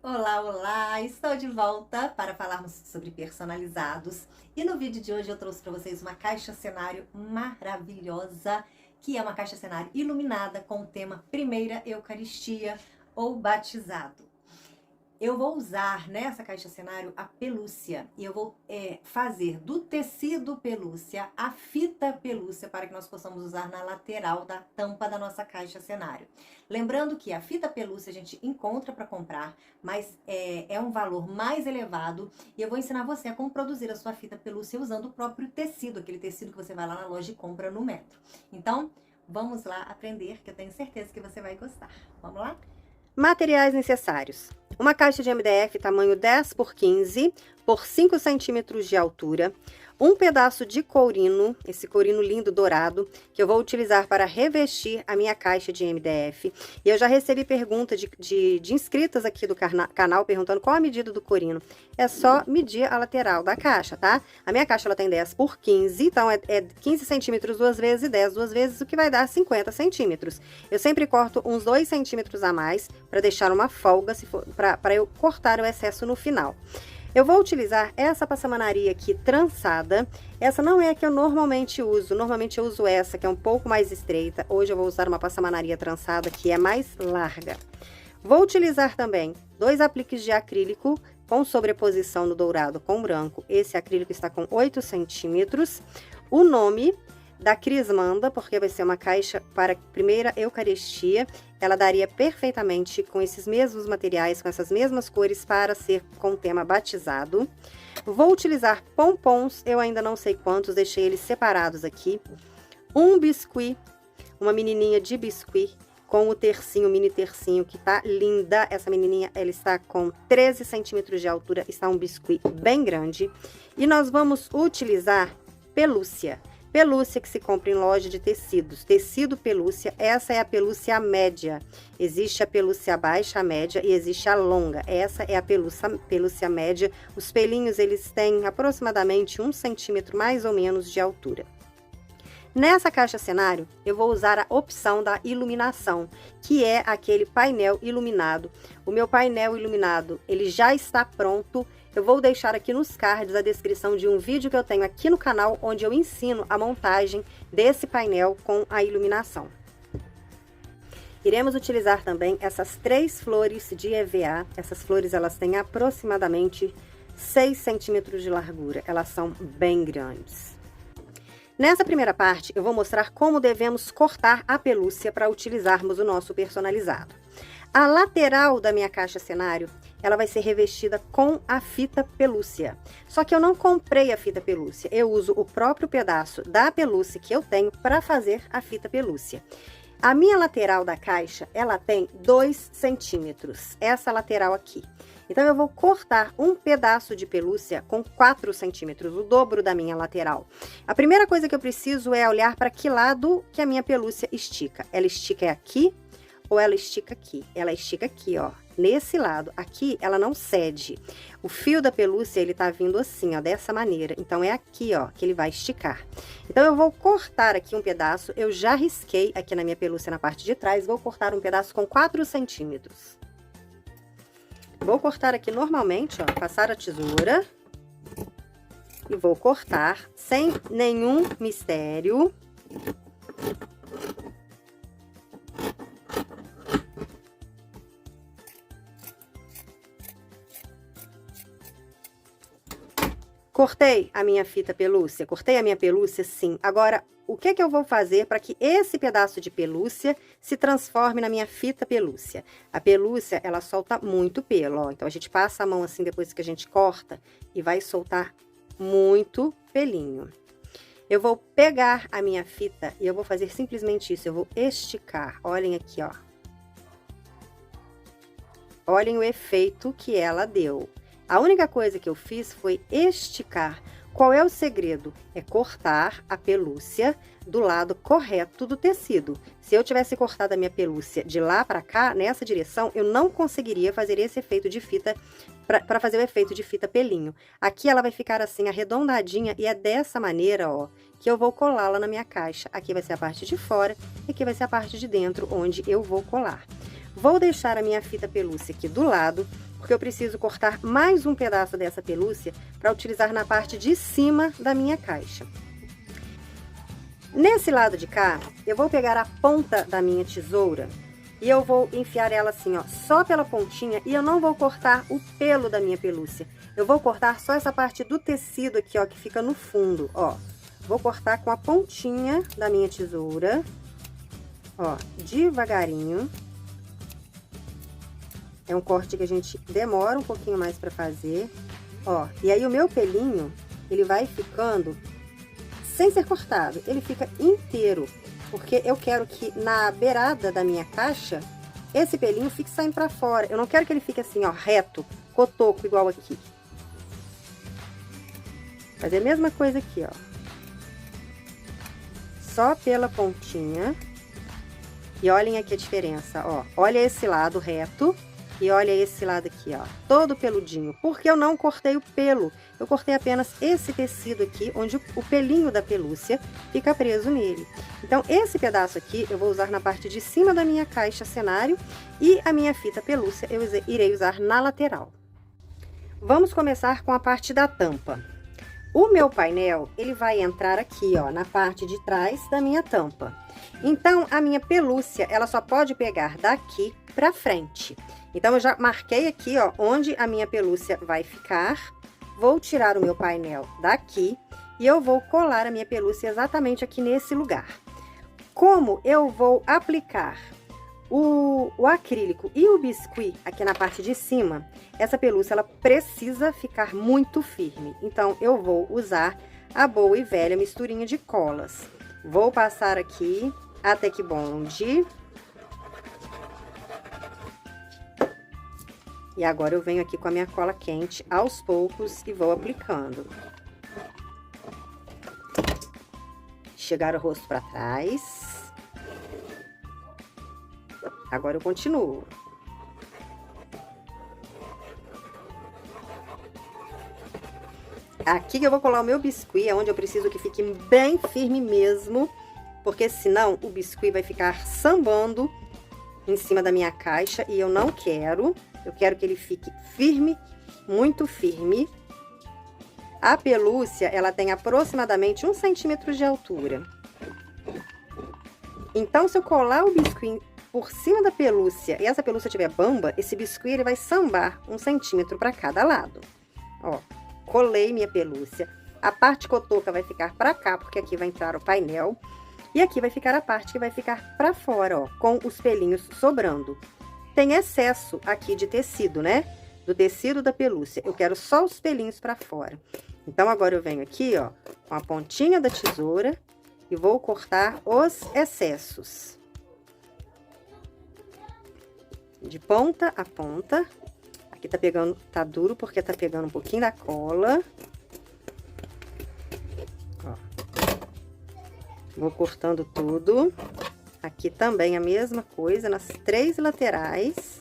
Olá, olá! Estou de volta para falarmos sobre personalizados. E no vídeo de hoje eu trouxe para vocês uma caixa cenário maravilhosa, que é uma caixa cenário iluminada com o tema Primeira Eucaristia ou Batizado. Eu vou usar nessa caixa cenário a pelúcia e eu vou fazer do tecido pelúcia a fita pelúcia para que nós possamos usar na lateral da tampa da nossa caixa cenário. Lembrando que a fita pelúcia a gente encontra para comprar, mas é um valor mais elevado e eu vou ensinar você a como produzir a sua fita pelúcia usando o próprio tecido, aquele tecido que você vai lá na loja e compra no metro. Então, vamos lá aprender que eu tenho certeza que você vai gostar. Vamos lá? Materiais necessários: uma caixa de MDF tamanho 10 por 15 por 5 centímetros de altura, um pedaço de courino, esse courino lindo dourado, que eu vou utilizar para revestir a minha caixa de MDF. E eu já recebi pergunta de inscritas aqui do canal perguntando qual a medida do courino. É só medir a lateral da caixa, tá? A minha caixa ela tem 10 por 15, então é 15 centímetros duas vezes e 10 duas vezes, o que vai dar 50 centímetros. Eu sempre corto uns 2 centímetros a mais para deixar uma folga para eu cortar o excesso no final. Eu vou utilizar essa passamanaria aqui trançada. Essa não é a que eu normalmente uso. Normalmente eu uso essa, que é um pouco mais estreita. Hoje eu vou usar uma passamanaria trançada, que é mais larga. Vou utilizar também 2 apliques de acrílico com sobreposição no dourado com branco. Esse acrílico está com 8 centímetros. O nome da Crismanda, porque vai ser uma caixa para Primeira Eucaristia. Ela daria perfeitamente com esses mesmos materiais, com essas mesmas cores, para ser com o tema batizado. Vou utilizar pompons, eu ainda não sei quantos, deixei eles separados aqui. Um biscuit, uma menininha de biscuit, com o tercinho, mini tercinho, que tá linda. Essa menininha, ela está com 13 centímetros de altura, está um biscuit bem grande. E nós vamos utilizar pelúcia. Pelúcia que se compra em loja de tecidos. Tecido pelúcia, essa é a pelúcia média. Existe a pelúcia baixa, a média e existe a longa. Essa é a pelúcia média. Os pelinhos, eles têm aproximadamente 1 centímetro mais ou menos de altura. Nessa caixa cenário, eu vou usar a opção da iluminação, que é aquele painel iluminado. O meu painel iluminado, ele já está pronto. Eu vou deixar aqui nos cards a descrição de um vídeo que eu tenho aqui no canal, onde eu ensino a montagem desse painel com a iluminação. Iremos utilizar também essas 3 flores de EVA. Essas flores, elas têm aproximadamente 6 centímetros de largura. Elas são bem grandes. Nessa primeira parte, eu vou mostrar como devemos cortar a pelúcia para utilizarmos o nosso personalizado. A lateral da minha caixa cenário, ela vai ser revestida com a fita pelúcia. Só que eu não comprei a fita pelúcia, eu uso o próprio pedaço da pelúcia que eu tenho para fazer a fita pelúcia. A minha lateral da caixa, ela tem 2 centímetros, essa lateral aqui. Então, eu vou cortar um pedaço de pelúcia com 4 centímetros, o dobro da minha lateral. A primeira coisa que eu preciso é olhar para que lado que a minha pelúcia estica. Ela estica aqui ou ela estica aqui? Ela estica aqui, ó, nesse lado. Aqui, ela não cede. O fio da pelúcia, ele tá vindo assim, ó, dessa maneira. Então, é aqui, ó, que ele vai esticar. Então, eu vou cortar aqui um pedaço. Eu já risquei aqui na minha pelúcia na parte de trás. Vou cortar um pedaço com 4 centímetros. Vou cortar aqui normalmente, ó, passar a tesoura. E vou cortar sem nenhum mistério. Cortei a minha fita pelúcia? Cortei a minha pelúcia, sim. Agora, o que que eu vou fazer para que esse pedaço de pelúcia se transforme na minha fita pelúcia? A pelúcia, ela solta muito pelo, ó. Então, a gente passa a mão assim depois que a gente corta e vai soltar muito pelinho. Eu vou pegar a minha fita e eu vou fazer simplesmente isso. Eu vou esticar. Olhem aqui, ó. Olhem o efeito que ela deu. A única coisa que eu fiz foi esticar. Qual é o segredo? É cortar a pelúcia do lado correto do tecido. Se eu tivesse cortado a minha pelúcia de lá para cá, nessa direção, eu não conseguiria fazer esse efeito de fita, para fazer o efeito de fita pelinho. Aqui ela vai ficar assim, arredondadinha, e é dessa maneira, ó, que eu vou colá-la na minha caixa. Aqui vai ser a parte de fora, e aqui vai ser a parte de dentro, onde eu vou colar. Vou deixar a minha fita pelúcia aqui do lado, porque eu preciso cortar mais um pedaço dessa pelúcia para utilizar na parte de cima da minha caixa. Nesse lado de cá, eu vou pegar a ponta da minha tesoura e eu vou enfiar ela assim, ó, só pela pontinha, e eu não vou cortar o pelo da minha pelúcia. Eu vou cortar só essa parte do tecido aqui, ó, que fica no fundo, ó. Vou cortar com a pontinha da minha tesoura, ó, devagarinho. É um corte que a gente demora um pouquinho mais pra fazer, ó. E aí o meu pelinho, ele vai ficando sem ser cortado, ele fica inteiro, porque eu quero que na beirada da minha caixa, esse pelinho fique saindo pra fora. Eu não quero que ele fique assim, ó, reto, cotoco, igual aqui. Fazer a mesma coisa aqui, ó. Só pela pontinha. E olhem aqui a diferença, ó. Olha esse lado reto e olha esse lado aqui, ó, todo peludinho. Porque eu não cortei o pelo. Eu cortei apenas esse tecido aqui, onde o pelinho da pelúcia fica preso nele. Então, esse pedaço aqui eu vou usar na parte de cima da minha caixa cenário, e a minha fita pelúcia eu irei usar na lateral. Vamos começar com a parte da tampa. O meu painel, ele vai entrar aqui, ó, na parte de trás da minha tampa. Então, a minha pelúcia, ela só pode pegar daqui pra frente. Então, eu já marquei aqui, ó, onde a minha pelúcia vai ficar. Vou tirar o meu painel daqui e eu vou colar a minha pelúcia exatamente aqui nesse lugar. Como eu vou aplicar o acrílico e o biscuit aqui na parte de cima, essa pelúcia ela precisa ficar muito firme. Então, eu vou usar a boa e velha misturinha de colas. Vou passar aqui até que bonde. E agora eu venho aqui com a minha cola quente aos poucos e vou aplicando. Chegar o rosto para trás. Agora eu continuo. Aqui que eu vou colar o meu biscuit, é onde eu preciso que fique bem firme mesmo, porque senão o biscuit vai ficar sambando em cima da minha caixa e eu não quero. Eu quero que ele fique firme, muito firme. A pelúcia, ela tem aproximadamente 1 centímetro de altura. Então, se eu colar o biscuit por cima da pelúcia e essa pelúcia tiver bamba, esse biscuit ele vai sambar 1 centímetro para cada lado. Ó, colei minha pelúcia. A parte cotoca vai ficar para cá, porque aqui vai entrar o painel. E aqui vai ficar a parte que vai ficar para fora, ó, com os pelinhos sobrando. Tem excesso aqui de tecido, né? Do tecido da pelúcia. Eu quero só os pelinhos para fora. Então, agora eu venho aqui, ó, com a pontinha da tesoura e vou cortar os excessos. De ponta a ponta. Aqui tá pegando, tá duro porque tá pegando um pouquinho da cola. Ó. Vou cortando tudo. Aqui também a mesma coisa, nas 3 laterais.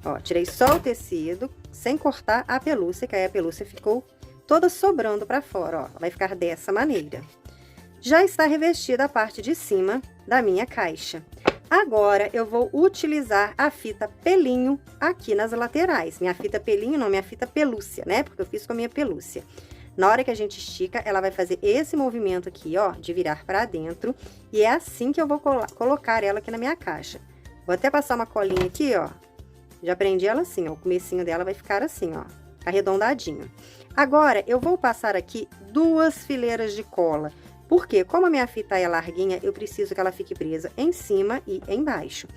Ó, tirei só o tecido, sem cortar a pelúcia, que aí a pelúcia ficou toda sobrando pra fora, ó. Vai ficar dessa maneira. Já está revestida a parte de cima da minha caixa. Agora, eu vou utilizar a fita pelinho aqui nas laterais. Minha fita pelinho não, minha fita pelúcia, né? Porque eu fiz com a minha pelúcia. Na hora que a gente estica, ela vai fazer esse movimento aqui, ó, de virar pra dentro. E é assim que eu vou colocar ela aqui na minha caixa. Vou até passar uma colinha aqui, ó. Já prendi ela assim, ó. O comecinho dela vai ficar assim, ó, arredondadinho. Agora, eu vou passar aqui 2 fileiras de cola. Porque, como a minha fita é larguinha, eu preciso que ela fique presa em cima e embaixo.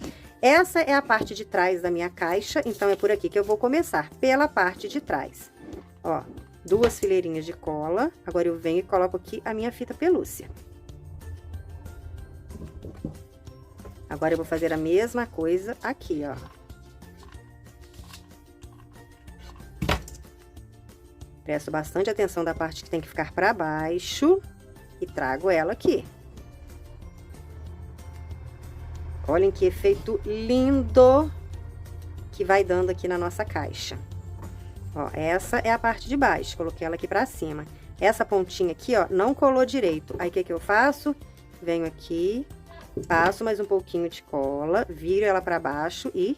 Essa é a parte de trás da minha caixa, então é por aqui que eu vou começar, pela parte de trás. Ó, 2 fileirinhas de cola. Agora eu venho e coloco aqui a minha fita pelúcia. Agora eu vou fazer a mesma coisa aqui, ó. Presto bastante atenção da parte que tem que ficar para baixo e trago ela aqui. Olhem que efeito lindo que vai dando aqui na nossa caixa. Ó, essa é a parte de baixo, coloquei ela aqui pra cima. Essa pontinha aqui, ó, não colou direito. Aí, o que que eu faço? Venho aqui Passo mais um pouquinho de cola, viro ela para baixo e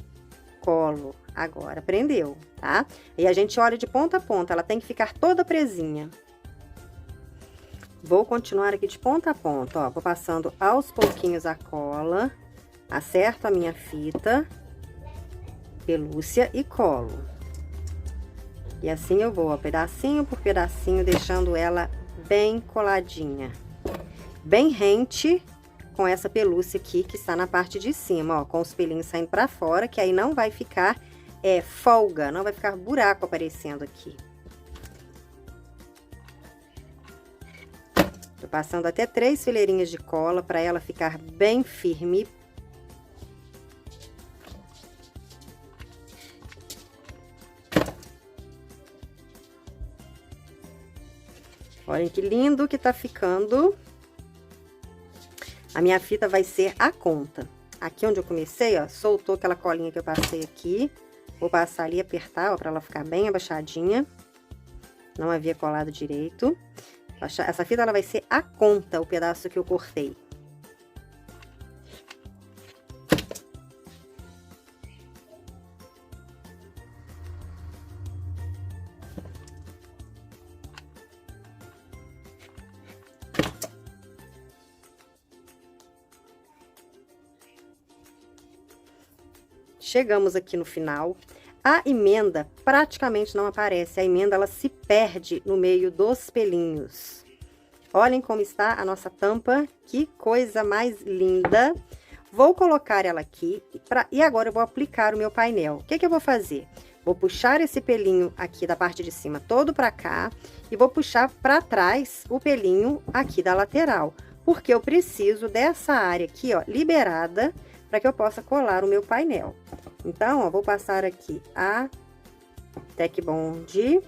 colo. Agora prendeu, tá? E a gente olha de ponta a ponta, ela tem que ficar toda presinha. Vou continuar aqui de ponta a ponta, ó, vou passando aos pouquinhos a cola, acerto a minha fita, pelúcia e colo. E assim eu vou, ó, pedacinho por pedacinho, deixando ela bem coladinha, bem rente com essa pelúcia aqui que está na parte de cima, ó, com os pelinhos saindo pra fora, que aí não vai ficar folga, não vai ficar buraco aparecendo aqui. Tô passando até 3 fileirinhas de cola para ela ficar bem firme. Olhem que lindo que tá ficando. A minha fita vai ser a conta. Aqui onde eu comecei, ó, soltou aquela colinha que eu passei aqui. Vou passar ali e apertar, ó, pra ela ficar bem abaixadinha. Não havia colado direito. Essa fita, ela vai ser a conta, o pedaço que eu cortei. Chegamos aqui no final. A emenda praticamente não aparece. A emenda, ela se perde no meio dos pelinhos. Olhem como está a nossa tampa. Que coisa mais linda. Vou colocar ela aqui. E agora eu vou aplicar o meu painel. O que que eu vou fazer? Vou puxar esse pelinho aqui da parte de cima todo pra cá. E vou puxar pra trás o pelinho aqui da lateral. Porque eu preciso dessa área aqui, ó, liberada, para que eu possa colar o meu painel. Então, ó, vou passar aqui a Tec Bond.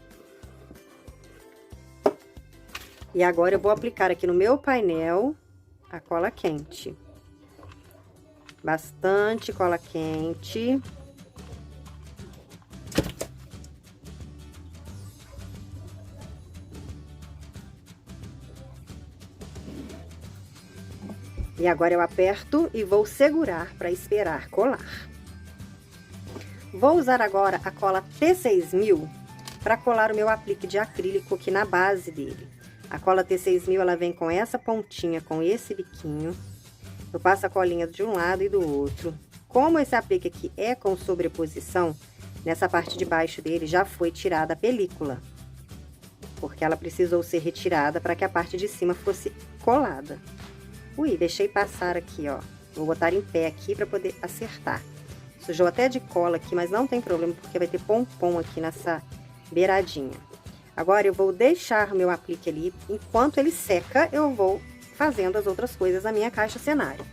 E agora eu vou aplicar aqui no meu painel a cola quente. Bastante cola quente. E agora eu aperto e vou segurar para esperar colar. Vou usar agora a cola T6000 para colar o meu aplique de acrílico aqui na base dele. A cola T6000, ela vem com essa pontinha, com esse biquinho. Eu passo a colinha de um lado e do outro. Como esse aplique aqui é com sobreposição, nessa parte de baixo dele já foi tirada a película. Porque ela precisou ser retirada para que a parte de cima fosse colada. Ui, deixei passar aqui, ó. Vou botar em pé aqui para poder acertar. Sujou até de cola aqui, mas não tem problema, porque vai ter pompom aqui nessa beiradinha. Agora, eu vou deixar meu aplique ali. Enquanto ele seca, eu vou fazendo as outras coisas na minha caixa cenário.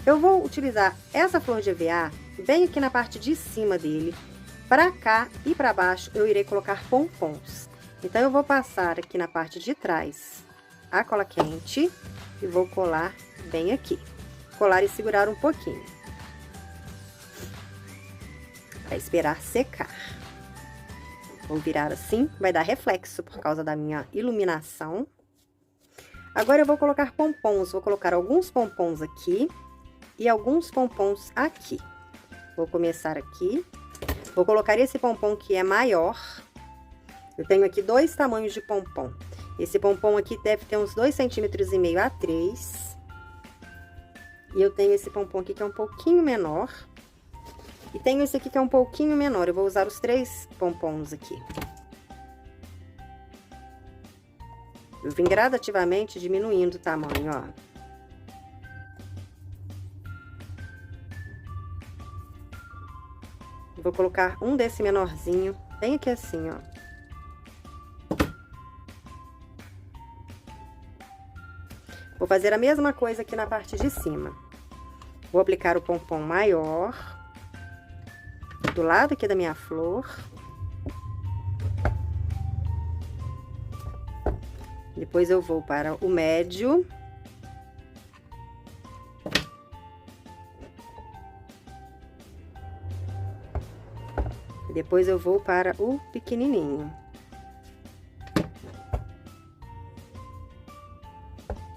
Eu vou utilizar essa flor de EVA bem aqui na parte de cima dele. Pra cá e pra baixo, eu irei colocar pompons. Então, eu vou passar aqui na parte de trás a cola quente e vou colar bem aqui. Colar e segurar um pouquinho. Para esperar secar. Vou virar assim, vai dar reflexo por causa da minha iluminação. Agora eu vou colocar pompons, vou colocar alguns pompons aqui e alguns pompons aqui. Vou começar aqui, vou colocar esse pompom que é maior. Eu tenho aqui 2 tamanhos de pompom. Esse pompom aqui deve ter uns 2,5 centímetros a 3. E eu tenho esse pompom aqui que é um pouquinho menor. E tenho esse aqui que é um pouquinho menor. Eu vou usar os 3 pompons aqui. Eu vim gradativamente diminuindo o tamanho, ó. Vou colocar um desse menorzinho, bem aqui assim, ó. Vou fazer a mesma coisa aqui na parte de cima. Vou aplicar o pompom maior do lado aqui da minha flor. Depois eu vou para o médio. E depois eu vou para o pequenininho.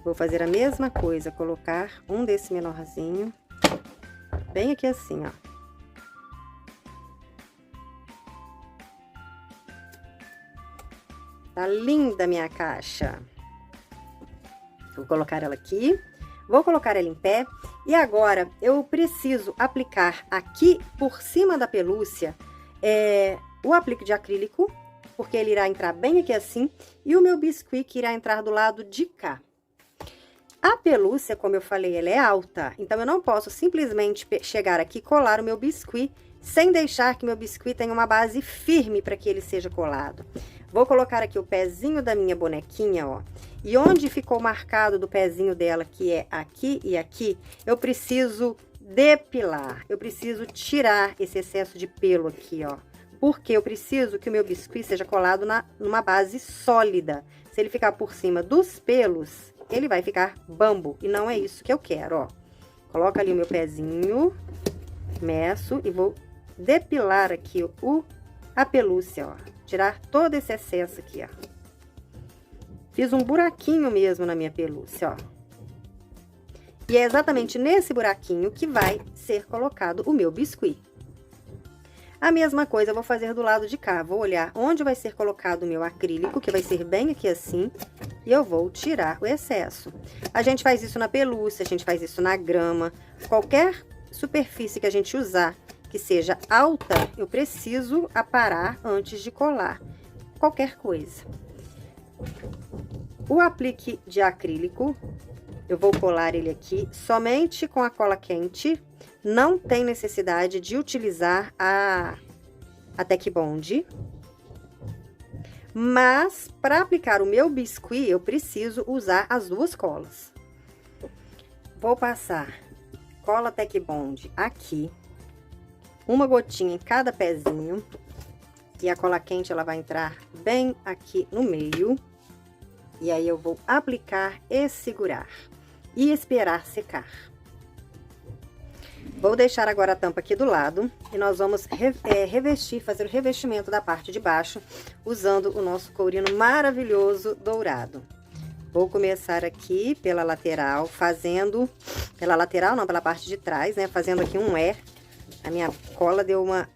Vou fazer a mesma coisa, colocar um desse menorzinho, bem aqui assim, ó. Tá linda a minha caixa. Vou colocar ela aqui, vou colocar ela em pé. E agora, eu preciso aplicar aqui por cima da pelúcia o aplique de acrílico, porque ele irá entrar bem aqui assim, e o meu biscuit que irá entrar do lado de cá. A pelúcia, como eu falei, ela é alta, então eu não posso simplesmente chegar aqui e colar o meu biscuit sem deixar que meu biscuit tenha uma base firme para que ele seja colado. Vou colocar aqui o pezinho da minha bonequinha, ó. E onde ficou marcado do pezinho dela, que é aqui e aqui, eu preciso depilar. Eu preciso tirar esse excesso de pelo aqui, ó. Porque eu preciso que o meu biscuit seja colado numa base sólida. Se ele ficar por cima dos pelos, ele vai ficar bambo. E não é isso que eu quero, ó. Coloca ali o meu pezinho, meço e vou depilar aqui a pelúcia, ó. Tirar todo esse excesso aqui, ó. Fiz um buraquinho mesmo na minha pelúcia, ó. E é exatamente nesse buraquinho que vai ser colocado o meu biscuit. A mesma coisa eu vou fazer do lado de cá. Vou olhar onde vai ser colocado o meu acrílico, que vai ser bem aqui assim, e eu vou tirar o excesso. A gente faz isso na pelúcia, a gente faz isso na grama. Qualquer superfície que a gente usar que seja alta, eu preciso aparar antes de colar qualquer coisa. O aplique de acrílico, eu vou colar ele aqui somente com a cola quente. Não tem necessidade de utilizar a Tec Bond. Mas, para aplicar o meu biscuit, eu preciso usar as duas colas. Vou passar cola Tec Bond aqui. Uma gotinha em cada pezinho. E a cola quente, ela vai entrar bem aqui no meio. E aí, eu vou aplicar e segurar. E esperar secar. Vou deixar agora a tampa aqui do lado. E nós vamos revestir, fazer o revestimento da parte de baixo, usando o nosso courino maravilhoso dourado. Vou começar aqui pela lateral, fazendo... Pela lateral não, pela parte de trás, né? Fazendo aqui um E. A minha cola deu uma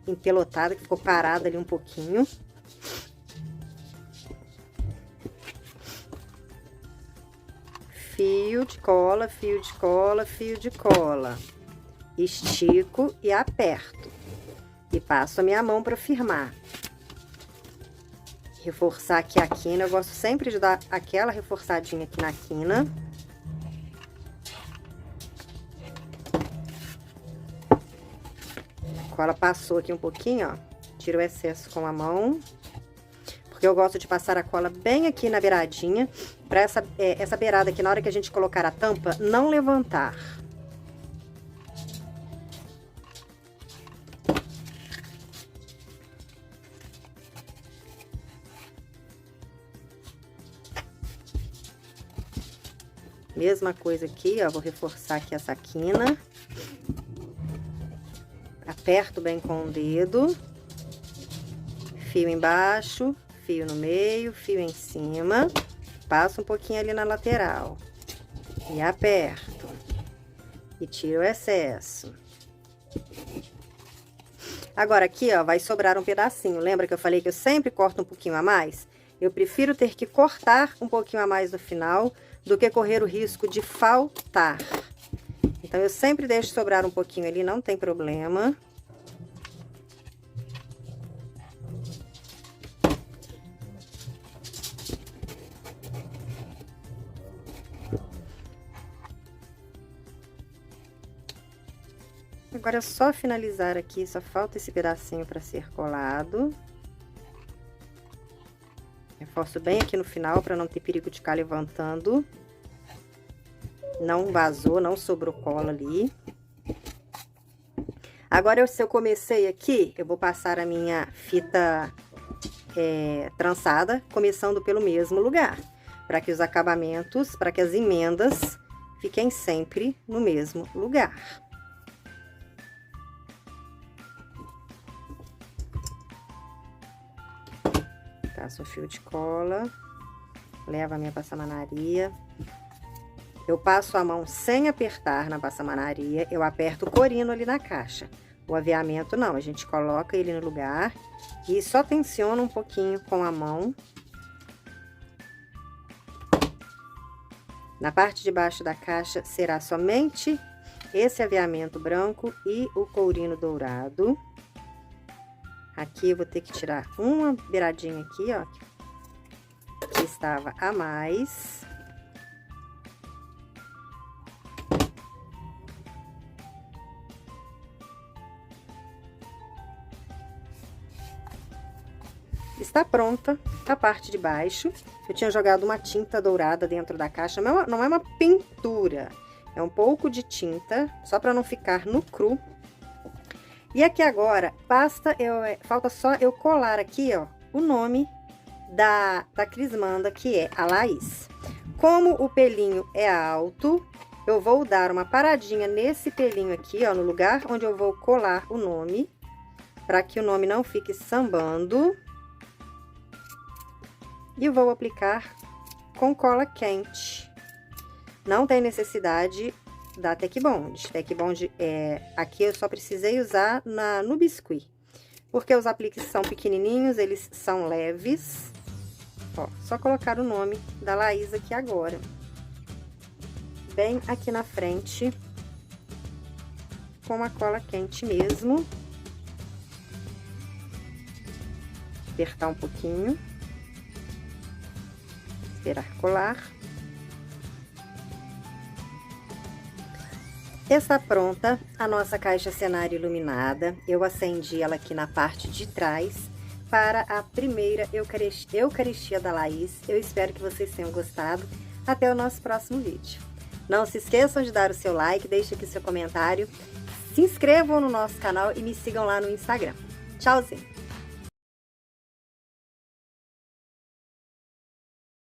empelotada, que ficou parada ali um pouquinho. Fio de cola, fio de cola, fio de cola. Estico e aperto. E passo a minha mão para firmar. Reforçar aqui a quina. Eu gosto sempre de dar aquela reforçadinha aqui na quina. A cola passou aqui um pouquinho, ó. Tiro o excesso com a mão. Porque eu gosto de passar a cola bem aqui na beiradinha, para essa beirada aqui, na hora que a gente colocar a tampa, não levantar. Mesma coisa aqui, ó, vou reforçar aqui essa quina. Aperto bem com o dedo. Fio embaixo. Fio no meio, fio em cima, passo um pouquinho ali na lateral e aperto e tiro o excesso. Agora aqui, ó, vai sobrar um pedacinho. Lembra que eu falei que eu sempre corto um pouquinho a mais? Eu prefiro ter que cortar um pouquinho a mais no final do que correr o risco de faltar. Então, eu sempre deixo sobrar um pouquinho ali, não tem problema. Agora é só finalizar aqui, só falta esse pedacinho para ser colado. Reforço bem aqui no final para não ter perigo de ficar levantando. Não vazou, não sobrou cola ali. Agora, se eu comecei aqui, eu vou passar a minha fita trançada, começando pelo mesmo lugar. Para que os acabamentos, para que as emendas fiquem sempre no mesmo lugar. Passo um fio de cola. Levo a minha passamanaria. Eu passo a mão sem apertar na passamanaria. Eu aperto o corino ali na caixa. O aviamento não, a gente coloca ele no lugar e só tensiona um pouquinho com a mão. Na parte de baixo da caixa será somente esse aviamento branco e o courino dourado. Aqui eu vou ter que tirar uma beiradinha aqui, ó, que estava a mais. Está pronta a parte de baixo. Eu tinha jogado uma tinta dourada dentro da caixa, não é uma pintura, é um pouco de tinta, só para não ficar no cru. E aqui agora, falta só eu colar aqui, ó, o nome da Crismanda, que é a Laís. Como o pelinho é alto, eu vou dar uma paradinha nesse pelinho aqui, ó, no lugar onde eu vou colar o nome, para que o nome não fique sambando. E vou aplicar com cola quente. Não tem necessidade da Tec Bond. Tec Bond, aqui eu só precisei usar no biscuit. Porque os apliques são pequenininhos, eles são leves. Ó, só colocar o nome da Laís aqui agora. Bem aqui na frente. Com a cola quente mesmo. Apertar um pouquinho. Esperar colar. Está pronta a nossa caixa cenário iluminada. Eu acendi ela aqui na parte de trás para a primeira Eucaristia da Laís. Eu espero que vocês tenham gostado. Até o nosso próximo vídeo. Não se esqueçam de dar o seu like, deixe aqui seu comentário. Se inscrevam no nosso canal e me sigam lá no Instagram. Tchauzinho!